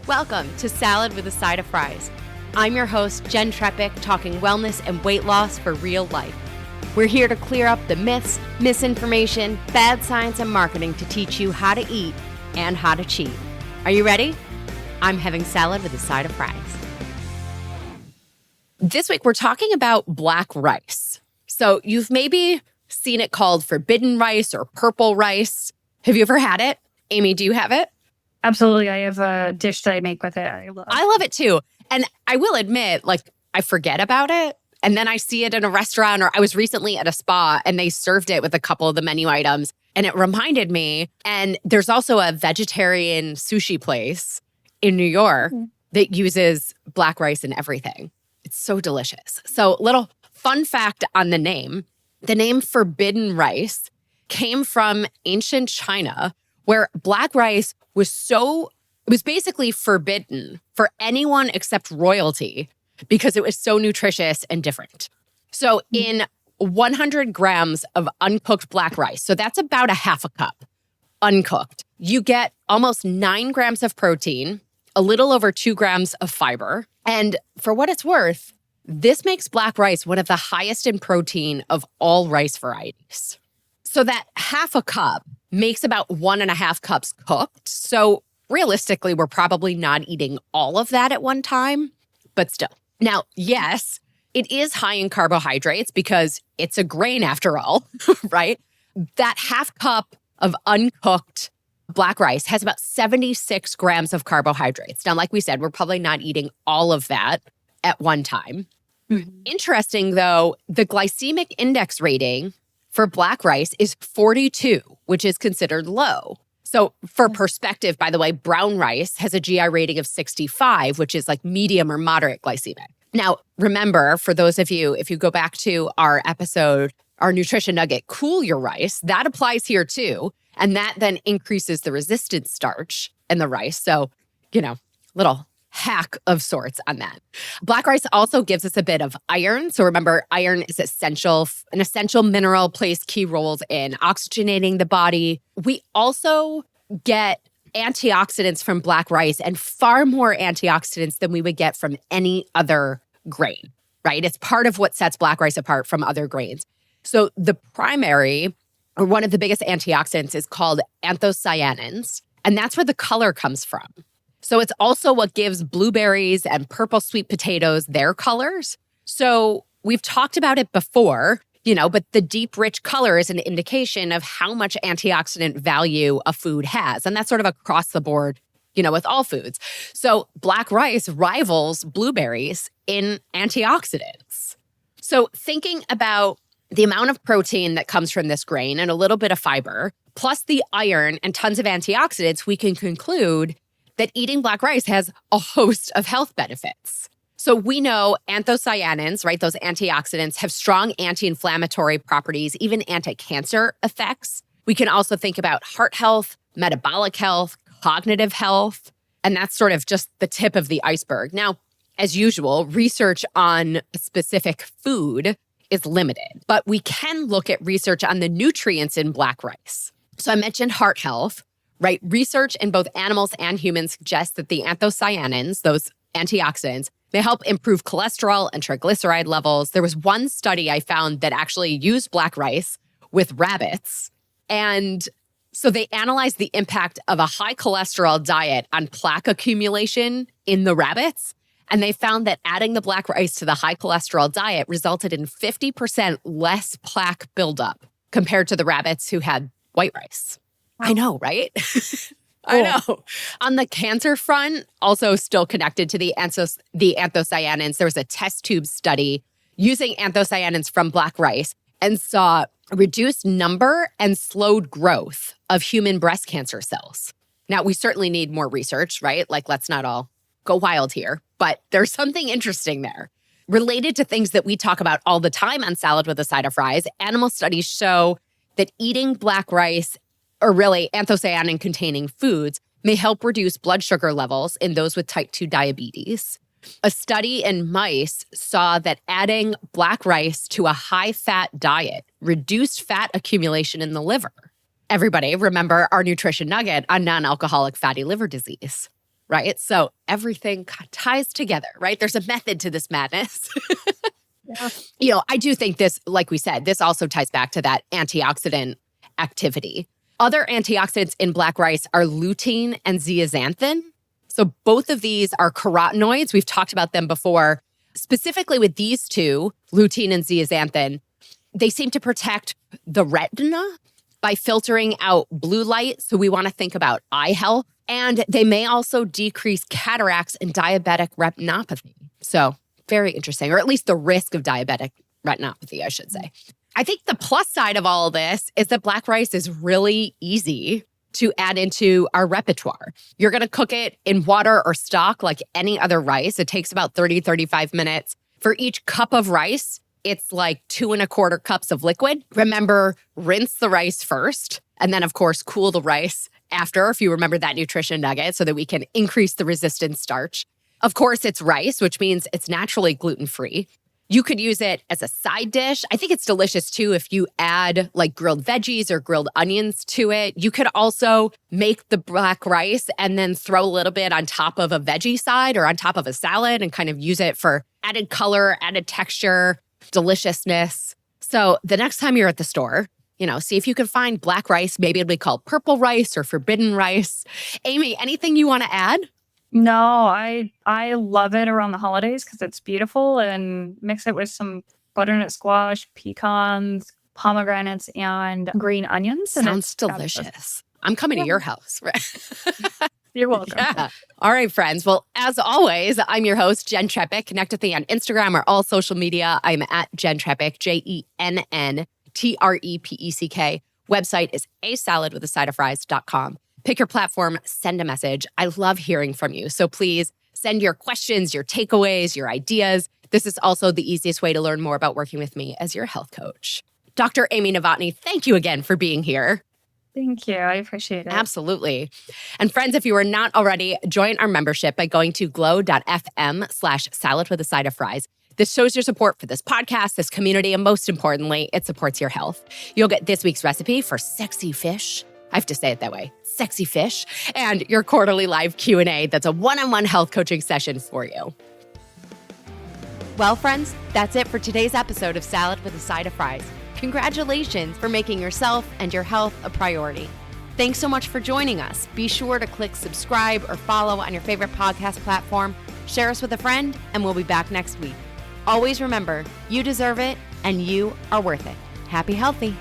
Welcome to Salad with a Side of Fries. I'm your host, Jen Trepic, talking wellness and weight loss for real life. We're here to clear up the myths, misinformation, bad science, and marketing to teach you how to eat and how to cheat. Are you ready? I'm having salad with a side of fries. This week, we're talking about black rice. So you've maybe seen it called forbidden rice or purple rice. Have you ever had it? Amy, do you have it? Absolutely. I have a dish that I make with it. I love it too. And I will admit, I forget about it. And then I see it in a restaurant, or I was recently at a spa and they served it with a couple of the menu items. And it reminded me, and there's also a vegetarian sushi place in New York that uses black rice in everything. It's so delicious. So little fun fact on the name forbidden rice came from ancient China, where black rice was basically forbidden for anyone except royalty because it was so nutritious and different. So in 100 grams of uncooked black rice, so that's about a half a cup uncooked, you get almost 9 grams of protein, a little over 2 grams of fiber. And for what it's worth, this makes black rice one of the highest in protein of all rice varieties. So that half a cup makes about 1.5 cups cooked. So realistically, we're probably not eating all of that at one time, but still. Now, yes, it is high in carbohydrates because it's a grain after all, right? That half cup of uncooked black rice has about 76 grams of carbohydrates. Now, like we said, we're probably not eating all of that at one time. Interesting, though, the glycemic index rating for black rice is 42, which is considered low. So for perspective, by the way, brown rice has a GI rating of 65, which is like medium or moderate glycemic. Now, remember, for those of you, if you go back to our episode, our nutrition nugget, cool your rice, that applies here too. And that then increases the resistant starch in the rice. So, little hack of sorts on that. Black rice also gives us a bit of iron. So remember, iron is an essential mineral, plays key roles in oxygenating the body. We also get antioxidants from black rice, and far more antioxidants than we would get from any other grain, right? It's part of what sets black rice apart from other grains. So the primary, or one of the biggest antioxidants, is called anthocyanins, and that's where the color comes from. So it's also what gives blueberries and purple sweet potatoes their colors. So we've talked about it before, but the deep, rich color is an indication of how much antioxidant value a food has. And that's sort of across the board, with all foods. So black rice rivals blueberries in antioxidants. So thinking about the amount of protein that comes from this grain and a little bit of fiber, plus the iron and tons of antioxidants, we can conclude that eating black rice has a host of health benefits. So we know anthocyanins, right, those antioxidants, have strong anti-inflammatory properties, even anti-cancer effects. We can also think about heart health, metabolic health, cognitive health, and that's sort of just the tip of the iceberg. Now, as usual, research on a specific food is limited, but we can look at research on the nutrients in black rice. So I mentioned heart health. Right? Research in both animals and humans suggests that the anthocyanins, those antioxidants, they help improve cholesterol and triglyceride levels. There was one study I found that actually used black rice with rabbits. And so they analyzed the impact of a high cholesterol diet on plaque accumulation in the rabbits. And they found that adding the black rice to the high cholesterol diet resulted in 50% less plaque buildup compared to the rabbits who had white rice. I know, right? I know. On the cancer front, also still connected to the anthocyanins, there was a test tube study using anthocyanins from black rice and saw reduced number and slowed growth of human breast cancer cells. Now, we certainly need more research, right? Let's not all go wild here, but there's something interesting there. Related to things that we talk about all the time on Salad with a Side of Fries, animal studies show that eating black rice, or really anthocyanin-containing foods, may help reduce blood sugar levels in those with type 2 diabetes. A study in mice saw that adding black rice to a high-fat diet reduced fat accumulation in the liver. Everybody, remember our nutrition nugget on non-alcoholic fatty liver disease. right? So everything ties together, right? There's a method to this madness. Yeah. I do think this, like we said, this also ties back to that antioxidant activity. Other antioxidants in black rice are lutein and zeaxanthin. So both of these are carotenoids. We've talked about them before. Specifically with these two, lutein and zeaxanthin, they seem to protect the retina by filtering out blue light. So we want to think about eye health. And they may also decrease cataracts and diabetic retinopathy. So very interesting, or at least the risk of diabetic retinopathy, I should say. I think the plus side of all of this is that black rice is really easy to add into our repertoire. You're going to cook it in water or stock like any other rice. It takes about 30, 35 minutes. For each cup of rice, it's like 2¼ cups of liquid. Remember, rinse the rice first, and then, of course, cool the rice after, if you remember that nutrition nugget, so that we can increase the resistance starch. Of course, it's rice, which means it's naturally gluten-free. You could use it as a side dish. I think it's delicious too if you add like grilled veggies or grilled onions to it. You could also make the black rice and then throw a little bit on top of a veggie side or on top of a salad and kind of use it for added color, added texture, deliciousness. So the next time you're at the store, see if you can find black rice. Maybe it'll be called purple rice or forbidden rice. Amy, anything you want to add? No, I love it around the holidays because it's beautiful, and mix it with some butternut squash, pecans, pomegranates, and green onions. And Sounds delicious. I'm coming to your house. You're welcome. Yeah. All right, friends. Well, as always, I'm your host, Jen Trepeck. Connect with me on Instagram or all social media. I'm at Jen Trepeck, JENNTREPECK. Website is asaladwithasideofries.com. Pick your platform, send a message. I love hearing from you. So please send your questions, your takeaways, your ideas. This is also the easiest way to learn more about working with me as your health coach. Dr. Amy Novotny, thank you again for being here. Thank you. I appreciate it. Absolutely. And friends, if you are not already, join our membership by going to glow.fm/saladwithasideofries. This shows your support for this podcast, this community, and most importantly, it supports your health. You'll get this week's recipe for sexy fish. I have to say it that way, sexy fish, and your quarterly live Q&A that's a one-on-one health coaching session for you. Well, friends, that's it for today's episode of Salad with a Side of Fries. Congratulations for making yourself and your health a priority. Thanks so much for joining us. Be sure to click subscribe or follow on your favorite podcast platform. Share us with a friend, and we'll be back next week. Always remember, you deserve it, and you are worth it. Happy healthy.